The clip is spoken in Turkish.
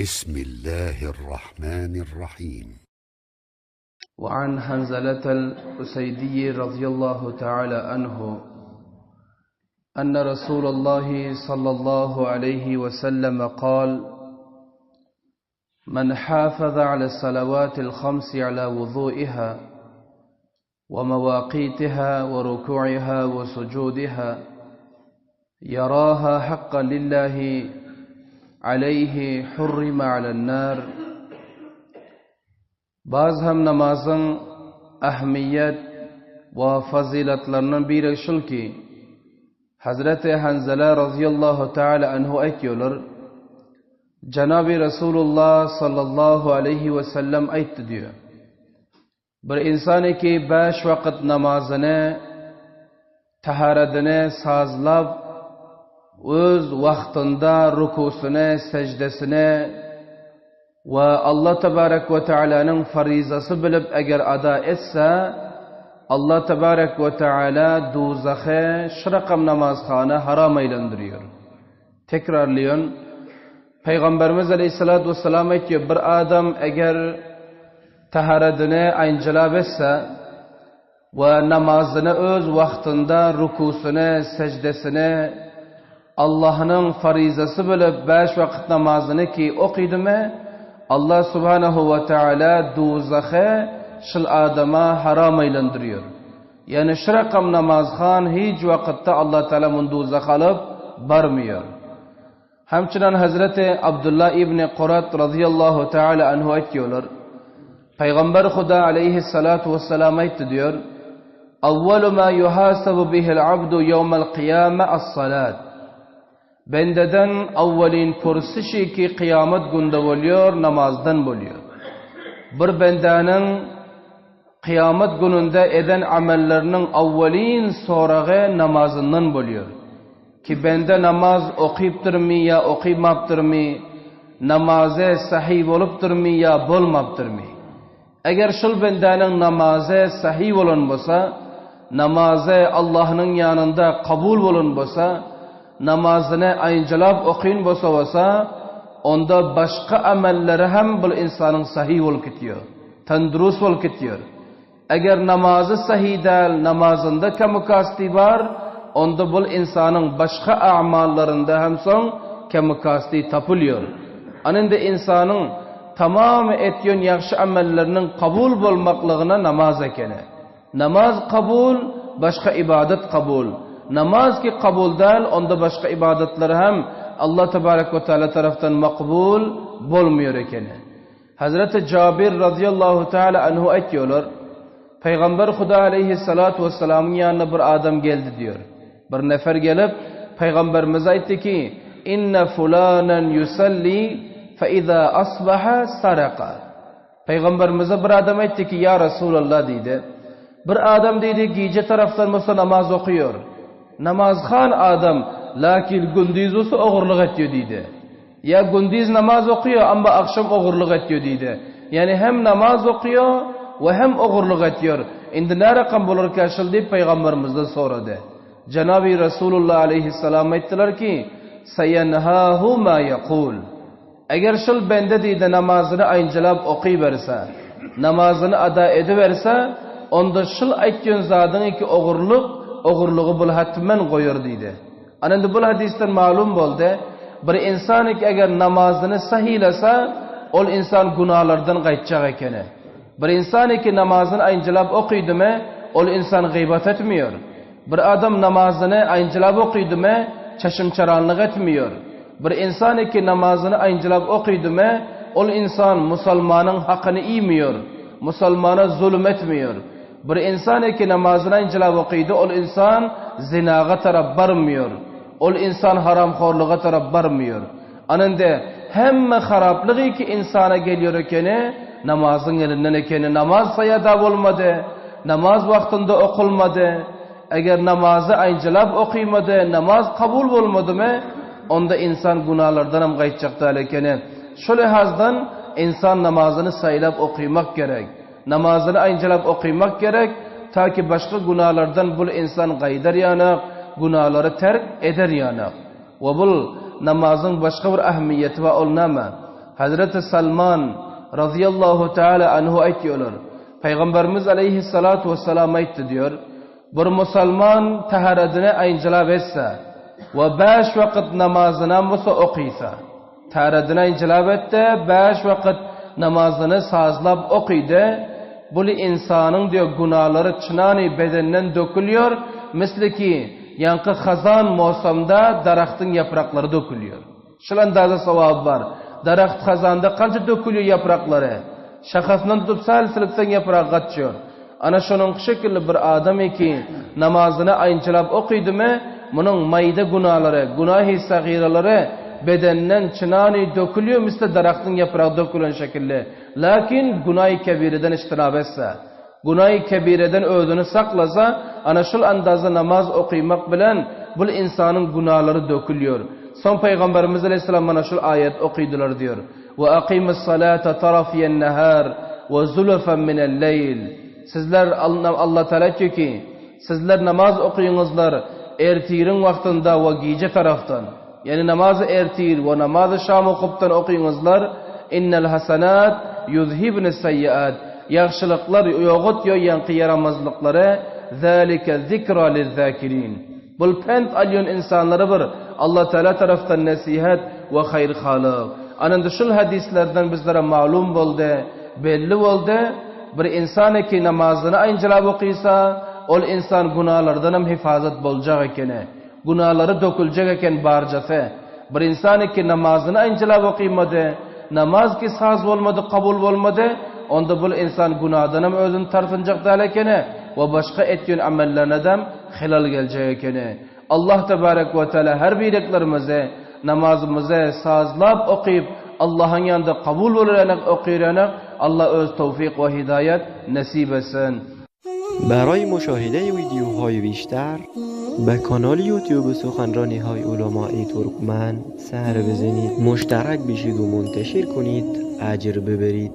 بسم الله الرحمن الرحيم. وعن حنظلة الأسيدي رضي الله تعالى عنه أن رسول الله صلى الله عليه وسلم قال: من حافظ على الصلوات الخمس على وضوئها ومواقيتها وركوعها وسجودها يراها حقا لله عليه حرم على النار. Baz hem namazın ahmiyet ve faziletlerinin biri şul ki Hazreti Hanzala radıyallahu teala anhu aytıyorlar, Cenab-ı Resulullah sallallahu aleyhi ve sellem aytti diyor. Bir insan ki 5 vakit namazını, taharetini sazlab, öz vaktinde rukusunu, secdesini ve Allah Tebarek ve Teala'nın farizası bilip eğer ada etse, Allah Tebarek ve Teala dozakı şırakam namazhane haram eylendiriyor. Tekrarlayan, Peygamberimiz Aleyhisselatü Vesselam aytıyor, bir adam eğer taharetini ayncılab etse ve namazını öz vaktinde rukusunu, secdesini Allah'ın farizası bilip 5 vakit namazını ki okuydu mu, Allah Subhanahu ve Teala dozakı şıl adama haram eylendiriyor. Yani şırakam namazhan hiç vakitte Allah Teala mun dozak alıp barmıyor. Hemçinin Hazreti Abdullah İbni Qurat radıyallahu teala anhu aytıyorlar, Peygamber Huda aleyhissalatu vesselam aytti diyor, Avvalu ma yuhasabu bihil abdu yevmel kıyame as-salat. Bendeden avvalin pursişi ki kıyamet günde oluyor, namazdan oluyor. Bir bendenin kıyamet gününde eden amellerinin avvalin sorağı namazından oluyor. Ki bende namaz okuyuptur mu ya okuyamaptır mı, namazı sahih oluptur mu ya bolmaptır mı? Eğer şul bendenin namazı sahih olan bolsa, namazı Allah'ın yanında kabul olan bolsa, namazını ayıncılab okuyun bolsa, onda başka amelleri hem bu insanın sahih olup gidiyor, tendurus olup gidiyor. Eğer namazı sahih değil, namazında kemukasti var, onda bu insanın başka amallarında hem son kemukasti tapılıyor. Anında insanın tamamı etyon yakşı amellerinin kabul olmaklığına namaz ekene. Namaz kabul, başka ibadet kabul. Namaz ki kabul değil, onda başka ibadetler hem Allah Tebarek ve Teala taraftan makbul olmuyor ekene. Hazreti Cabir radıyallahu teala anhu aytıyorlar, Peygamber Huda aleyhissalatu vesselam'ın yanına bir adam geldi diyor. Bir nefer gelip Peygamberimiz aytti ki, inne fulanen yusalli fe iza asbaha saraka. Peygamberimize bir adam aytti ki, ya Resulallah dedi. Bir adam dedi gece taraftan mesela namaz okuyor. Namazhan adam, lakin gündüz olsa oğurluk ediyor dedi. Ya gündüz namaz okuyor ama akşam oğurluk ediyor dedi. Yani hem namaz okuyor ve hem oğurluk ediyor. İndi ne rakam bulur karşıl deyip Peygamberimizden soradı. Cenab-ı Resulullah aleyhisselam ettiler ki, seyenhahu ma yakul. Eğer şıl bende deydi namazını ayıncılab okuyuverse, namazını ada ediverse, onda şıl aytyon zadın ki oğurluğu bul hatmen koyur deydi. Anında bu hadisten malum oldu, bir insan ki eğer namazını sahihlese, ol insan günahlardan qaytacak ekene. Bir insan ki namazını ayıncılab okuydu mu, ol insan gıybet etmiyor. Bir adam namazını ayıncılab okuydu mu, çeşimçaranlık etmiyor. Bir insan ki namazını ayıncılab okuydu mu, ol insan Müslümanın hakkını yemiyor, Müslümana zulüm etmiyor. Bir insan ki namazını ayıncılab okuydu, ol insan zinaga taraf barmıyor. Ol insan haramxorluğa taraf barmıyor. Anında hem haraplığı ki insana geliyor ekene, namazın elinden ekene, namaz sayada olmadı, namaz vaktinde okulmadı. Eğer namazı ayıncılab okuymadı, namaz kabul olmadı mı, onda insan günahlardan hem qaytacakta ekene. Şu lehazdan insan namazını sayılab okuymak gerek. Namazını ayıncılab okuymak gerek, ta ki başka günahlardan bu insan qayder yanak, günahları terk eder yanak. Ve bu namazın başka bir ahmiyeti ve olnama. Hazreti Salman radıyallahu teala anhu aytıyorlar. Peygamberimiz aleyhissalatu vesselam aytti diyor. Bir Müslüman taharetine ayıncılab etse ve 5 vakit namazına musa okuysa, taharetine ayıncılab etse 5 vakit namazını sazlab okuydu. Bu insanın diyor günahları çınani bedeninden dökülüyor. Misli ki yankı hazan mevsimda daraxtın yaprakları dökülüyor. Şulandazı sevabı var. Daraxt hazanda kança dökülüyor yaprakları. Şakasından tutup silsilikten yaprağı kaçıyor. Ana şunun şekilli bir adamı ki namazını ayınçılab okuydu mu, bunun mayda günahları, günah-ı sagiraları bedeninden çınani dökülüyor, misli daraxtın yaprağı dökülen şekilde. Lakin günah-ı kebireden iştinab etse, günah-ı kebireden ödünü saklasa, ana şul andazda namaz okuymak bilen bu insanın günahları dökülüyor. Son Peygamberimiz Aleyhisselam bana şul ayet okuydular diyor. وَاَقِيمُ الصَّلَاةَ طَرَفِيَ النَّهَارِ وَزُلُفًا مِنَ اللَّيْلِ Sizler Allah Teala diyor ki, sizler namaz okuyunuzlar ertirin vaktinde ve gece taraftan. Yani namazı ertir ve namazı şam okuptan okuyunuzlar. İnnel hasanat yuzhibne seyyiat. Yaxşılıklar yoğut yankı yaramazlıkları. Zalike zikra lizzakirin. Bul pent alyon insanları bir Allah Teala taraftan nasihat ve hayır halık. Anında şul hadislerden bizlere malum oldu, belli oldu. Bir insan ki namazını ayıncılab okuysa, ol insan günahlardan hem hifazet bulacak ekene, günahları dökülecek eken barcası. Bir insan ki namazını ayıncılab okuymadı, namaz ki saz olmadı, kabul olmadı, onda bu insan günahdan hem özünü tartınacak da ekene ve başka etken amellerine de hilal gelecek ekene. Allah Tebarek ve Teala her birliklerimize, namazımıza sazlab okuyup, Allah'ın yanında kabul olarak okuyuranak, Allah öz tevfik ve hidayet nasip etsin. برای مشاهده ویدیوهای بیشتر به کانال یوتیوب سخنرانی های علماء ترکمن سر بزنید، مشترک بشید و منتشر کنید، اجر ببرید.